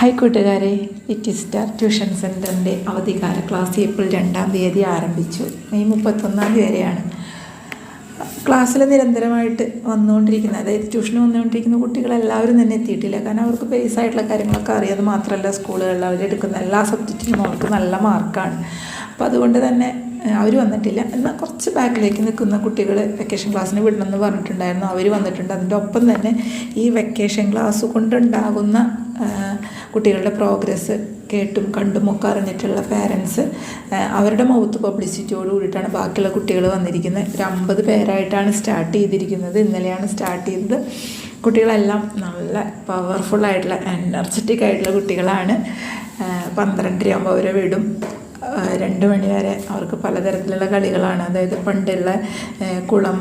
Hi കൂട്ടുകാരെ, little star tuition സെൻ്ററിൻ്റെ അവധിക്കാല class April 2-ാം തീയതി ആരംഭിച്ചു. മെയ് 31-ാം തീയതി വരെയാണ് ക്ലാസ്സിൽ നിരന്തരമായിട്ട് വന്നുകൊണ്ടിരിക്കുന്നത്. അതായത് ട്യൂഷന് വന്നുകൊണ്ടിരിക്കുന്ന കുട്ടികളെല്ലാവരും തന്നെ എത്തിയിട്ടില്ല. കാരണം അവർക്ക് ബേസ് ആയിട്ടുള്ള കാര്യങ്ങളൊക്കെ അറിയാതെ മാത്രമല്ല സ്കൂളുകളിൽ അവരെടുക്കുന്ന എല്ലാ സബ്ജക്റ്റിനും അവർക്ക് നല്ല മാർക്കാണ്. അപ്പോൾ അതുകൊണ്ട് തന്നെ അവർ വന്നിട്ടില്ല. എന്നാൽ കുറച്ച് ബാക്കിലേക്ക് നിൽക്കുന്ന കുട്ടികൾ വെക്കേഷൻ ക്ലാസ്സിന് വിടണമെന്ന് പറഞ്ഞിട്ടുണ്ടായിരുന്നു. അവർ വന്നിട്ടുണ്ട്. അതിൻ്റെ ഒപ്പം തന്നെ ഈ വെക്കേഷൻ ക്ലാസ് കൊണ്ടുണ്ടാകുന്ന കുട്ടികളുടെ പ്രോഗ്രസ് കേട്ടും കണ്ടും ഒക്കെ അറിഞ്ഞിട്ടുള്ള പാരൻസ് അവരുടെ മൗത്ത് പബ്ലിസിറ്റിയോട് കൂടിയിട്ടാണ് ബാക്കിയുള്ള കുട്ടികൾ വന്നിരിക്കുന്നത്. ഒരു 50 പേരായിട്ടാണ് സ്റ്റാർട്ട് ചെയ്തിരിക്കുന്നത്. ഇന്നലെയാണ് സ്റ്റാർട്ട് ചെയ്തത്. കുട്ടികളെല്ലാം നല്ല പവർഫുള്ളായിട്ടുള്ള എനർജറ്റിക് ആയിട്ടുള്ള കുട്ടികളാണ്. 12:30 ആകുമ്പോൾ അവരെ വിടും. 2 മണി വരെ അവർക്ക് പലതരത്തിലുള്ള കളികളാണ്. അതായത് പണ്ടുള്ള കുളം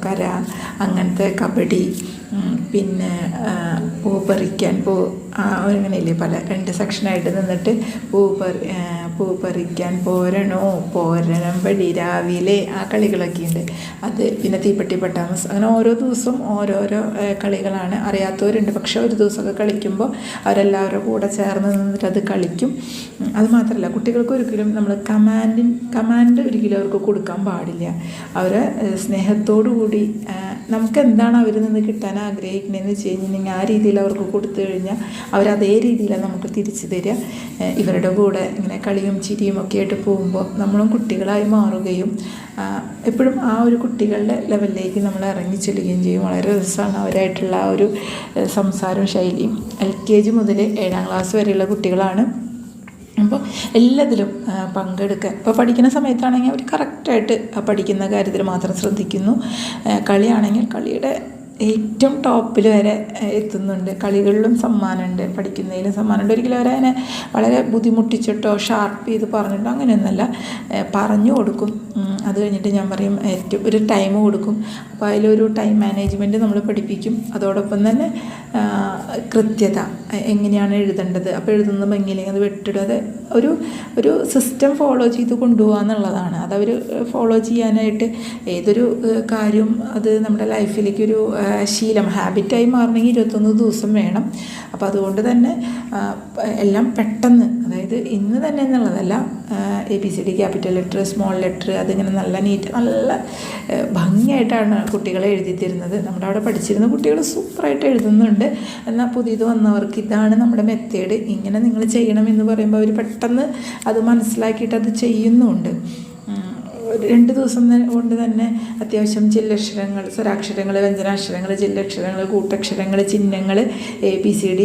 കര അങ്ങനത്തെ കബഡി, പിന്നെ പൂ പറിക്കാൻ അങ്ങനെയില്ലേ, പല 2 സെക്ഷനായിട്ട് നിന്നിട്ട് പൂ പറിക്കാൻ പോരണം വഴി രാവിലെ ആ കളികളൊക്കെ ഉണ്ട്. അത് പിന്നെ തീപ്പെട്ടി പട്ടാമസ്, അങ്ങനെ ഓരോ ദിവസവും ഓരോരോ കളികളാണ്. അറിയാത്തവരുണ്ട്, പക്ഷെ ഒരു ദിവസമൊക്കെ കളിക്കുമ്പോൾ അവരെല്ലാവരും കൂടെ ചേർന്ന് നിന്നിട്ട് അത് കളിക്കും. അത് മാത്രമല്ല, കുട്ടികൾക്ക് ഒരിക്കലും നമ്മൾ കമാൻഡ് ഒരിക്കലും അവർക്ക് കൊടുക്കാൻ പാടില്ല. അവരെ സ്നേഹത്തോടു കൂടി നമുക്ക് എന്താണ് അവരിൽ നിന്ന് കിട്ടാൻ ആഗ്രഹിക്കണതെന്ന് വെച്ച് കഴിഞ്ഞിട്ടുണ്ടെങ്കിൽ ആ രീതിയിൽ അവർക്ക് കൊടുത്തു കഴിഞ്ഞാൽ അവരതേ രീതിയിലാണ് നമുക്ക് തിരിച്ചു തരിക. ഇവരുടെ കൂടെ ഇങ്ങനെ കളിയും ചിരിയും ഒക്കെ ആയിട്ട് പോകുമ്പോൾ നമ്മളും കുട്ടികളായി മാറുകയും എപ്പോഴും ആ ഒരു കുട്ടികളുടെ ലെവലിലേക്ക് നമ്മൾ ഇറങ്ങി ചെല്ലുകയും ചെയ്യും. വളരെ രസമാണ് അവരായിട്ടുള്ള ആ ഒരു സംസാരവും ശൈലിയും. LKG മുതൽ 7-ാം ക്ലാസ് വരെയുള്ള കുട്ടികളാണ്. അപ്പോൾ എല്ലാത്തിലും പങ്കെടുക്കാൻ ഇപ്പോൾ പഠിക്കുന്ന സമയത്താണെങ്കിൽ അവർ കറക്റ്റായിട്ട് പഠിക്കുന്ന കാര്യത്തിൽ മാത്രം ശ്രദ്ധിക്കുന്നു. കളിയാണെങ്കിൽ കളിയുടെ ഏറ്റവും ടോപ്പിൽ വരെ എത്തുന്നുണ്ട്. കളികളിലും സമ്മാനമുണ്ട്, പഠിക്കുന്നതിലും സമ്മാനമുണ്ട്. ഒരിക്കലും അവരതിനെ വളരെ ബുദ്ധിമുട്ടിച്ചിട്ടോ ഷാർപ്പ് ചെയ്ത് പറഞ്ഞിട്ടോ അങ്ങനെയൊന്നുമല്ല, പറഞ്ഞു കൊടുക്കും. അത് കഴിഞ്ഞിട്ട് ഞാൻ പറയും ഏറ്റവും ഒരു ടൈം കൊടുക്കും. അപ്പോൾ അതിലൊരു ടൈം മാനേജ്മെൻറ്റ് നമ്മൾ പഠിപ്പിക്കും. അതോടൊപ്പം തന്നെ കൃത്യത, എങ്ങനെയാണ് എഴുതേണ്ടത്, അപ്പോൾ എഴുതുന്ന ഭംഗിയില്ലെങ്കിൽ അത് വെട്ടിടുക, ഒരു സിസ്റ്റം ഫോളോ ചെയ്ത് കൊണ്ടുപോകുക എന്നുള്ളതാണ്. അതവർ ഫോളോ ചെയ്യാനായിട്ട് ഏതൊരു കാര്യവും അത് നമ്മുടെ ലൈഫിലേക്കൊരു ശീലം, ഹാബിറ്റായി മാറണമെങ്കിൽ 21 ദിവസം വേണം. അപ്പോൾ അതുകൊണ്ട് തന്നെ എല്ലാം പെട്ടെന്ന്, അതായത് ഇന്ന് തന്നെ എന്നുള്ളതല്ല, ABCD capital letter, small letter, അതിങ്ങനെ നല്ല നീറ്റ്, നല്ല ഭംഗിയായിട്ടാണ് കുട്ടികളെ എഴുതി തരുന്നത്. നമ്മുടെ അവിടെ പഠിച്ചിരുന്ന കുട്ടികൾ സൂപ്പറായിട്ട് എഴുതുന്നുണ്ട്. എന്നാൽ പുതിയത് വന്നവർക്ക് ഇതാണ് നമ്മുടെ മെത്തേഡ്, ഇങ്ങനെ നിങ്ങൾ ചെയ്യണമെന്ന് പറയുമ്പോൾ അവർ പെട്ടെന്ന് അത് മനസ്സിലാക്കിയിട്ട് അത് ചെയ്യുന്നുമുണ്ട്. 2 ദിവസം കൊണ്ട് തന്നെ അത്യാവശ്യം ചില്ലക്ഷരങ്ങൾ, സ്വരാക്ഷരങ്ങൾ, വ്യഞ്ജനാക്ഷരങ്ങൾ, ചില്ലക്ഷരങ്ങൾ, കൂട്ടക്ഷരങ്ങൾ, ചിഹ്നങ്ങൾ, ABCD